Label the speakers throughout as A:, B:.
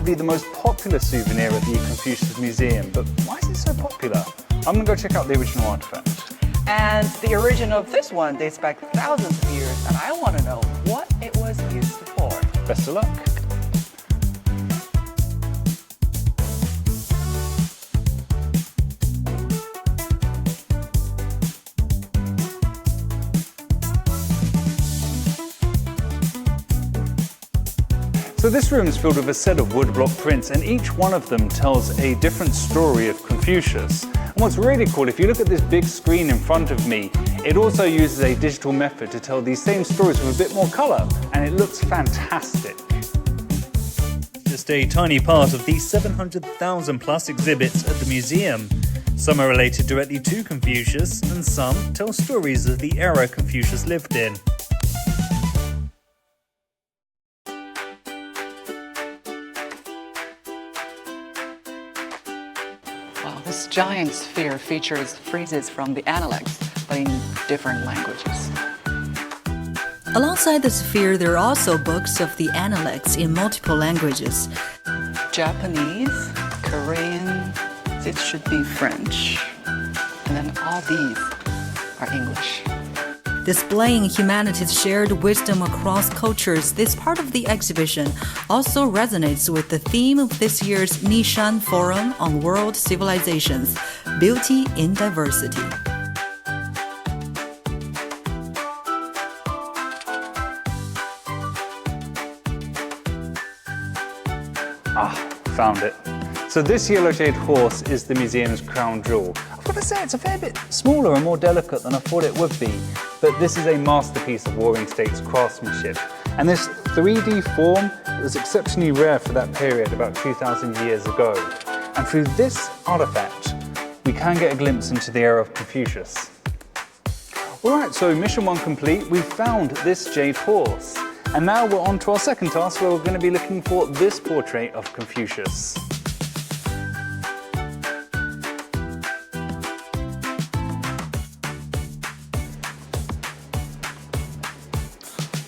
A: arguably the most popular souvenir at the Confucius Museum. But why is it so popular? I'm going to go check out the original artifact.
B: And the origin of this one dates back thousands of years, and I want to know what it was used for.
A: Best of luck. So this room is filled with a set of woodblock prints, and each one of them tells a different story of Confucius. And what's really cool, if you look at this big screen in front of me, it also uses a digital method to tell these same stories with a bit more color, and it looks fantastic.
C: Just a tiny part of the 700,000 plus exhibits at the museum. Some are related directly to Confucius, and some tell stories of the era Confucius lived in.
B: Wow, this giant sphere features phrases from the Analects, but in different languages.
D: Alongside the sphere, there are also books of the Analects in multiple languages.
B: Japanese, Korean, it should be French, and then all these are English.
D: Displaying humanity's shared wisdom across cultures, this part of the exhibition also resonates with the theme of this year's Nishan Forum on World Civilizations, Beauty in Diversity.
A: Found it. So this yellow-jade horse is the museum's crown jewel. I've got to say, it's a fair bit smaller and more delicate than I thought it would be, but this is a masterpiece of Warring States craftsmanship. And this 3D form was exceptionally rare for that period, about 2,000 years ago. And through this artifact, we can get a glimpse into the era of Confucius. All right, so mission 1 complete. We found this jade horse. And now we're on to our second task, where we're going to be looking for this portrait of Confucius.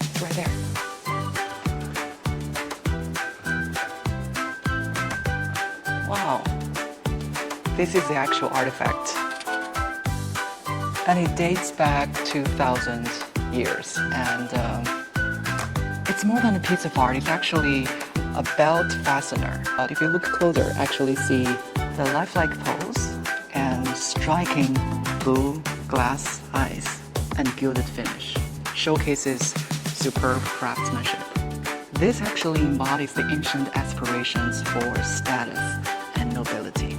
B: It's right there. Wow, this is the actual artifact. And it dates back 2,000 years. And it's more than a piece of art, it's actually a belt fastener. But if you look closer, actually see the lifelike pose and striking blue glass eyes and gilded finish. Showcases superb craftsmanship. This actually embodies the ancient aspirations for status and nobility.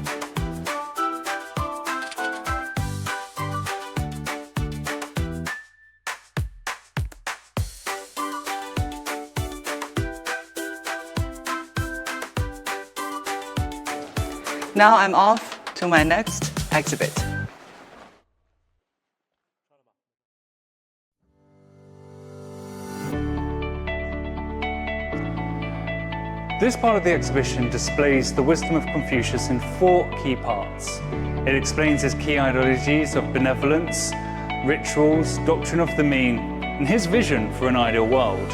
B: Now I'm off to my next exhibit.
A: This part of the exhibition displays the wisdom of Confucius in 4 key parts. It explains his key ideologies of benevolence, rituals, doctrine of the mean, and his vision for an ideal world.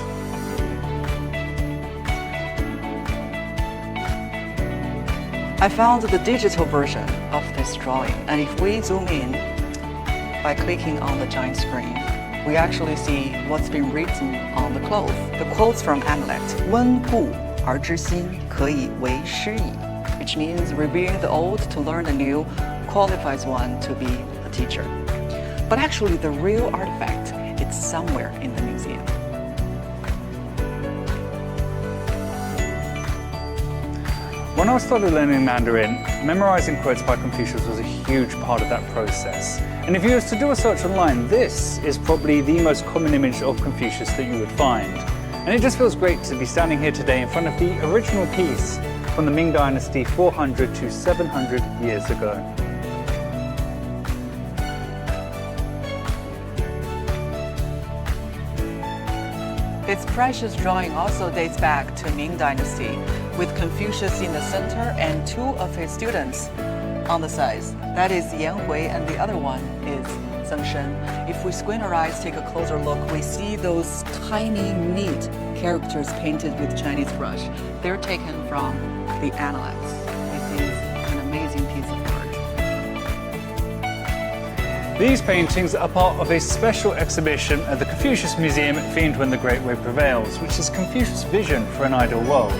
B: I found the digital version of this drawing, and if we zoom in by clicking on the giant screen, we actually see what's been written on the cloth. The quotes from Analect, 温故而知新，可以为师矣, which means revering the old to learn the new qualifies one to be a teacher. But actually, the real artifact is somewhere in the museum.
A: When I started learning Mandarin, memorizing quotes by Confucius was a huge part of that process. And if you were to do a search online, this is probably the most common image of Confucius that you would find. And it just feels great to be standing here today in front of the original piece from the Ming Dynasty 400 to 700 years ago.
B: This precious drawing also dates back to Ming Dynasty, with Confucius in the center and 2 of his students on the sides. That is Yan Hui, and the other one is Zheng Shen. If we squint our eyes, take a closer look, we see those tiny, neat characters painted with Chinese brush. They're taken from the Analects. It is an amazing piece of art.
A: These paintings are part of a special exhibition at the Confucius Museum themed When the Great Way Prevails, which is Confucius' vision for an ideal world.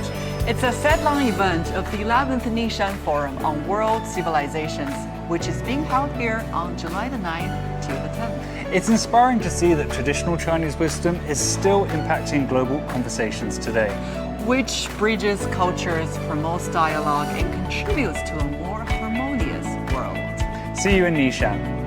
B: It's a set-long event of the 11th Nishan Forum on World Civilizations, which is being held here on July the 9th to the 10th.
A: It's inspiring to see that traditional Chinese wisdom is still impacting global conversations today.
B: Which bridges cultures, promotes dialogue, and contributes to a more harmonious world.
A: See you in Nishan.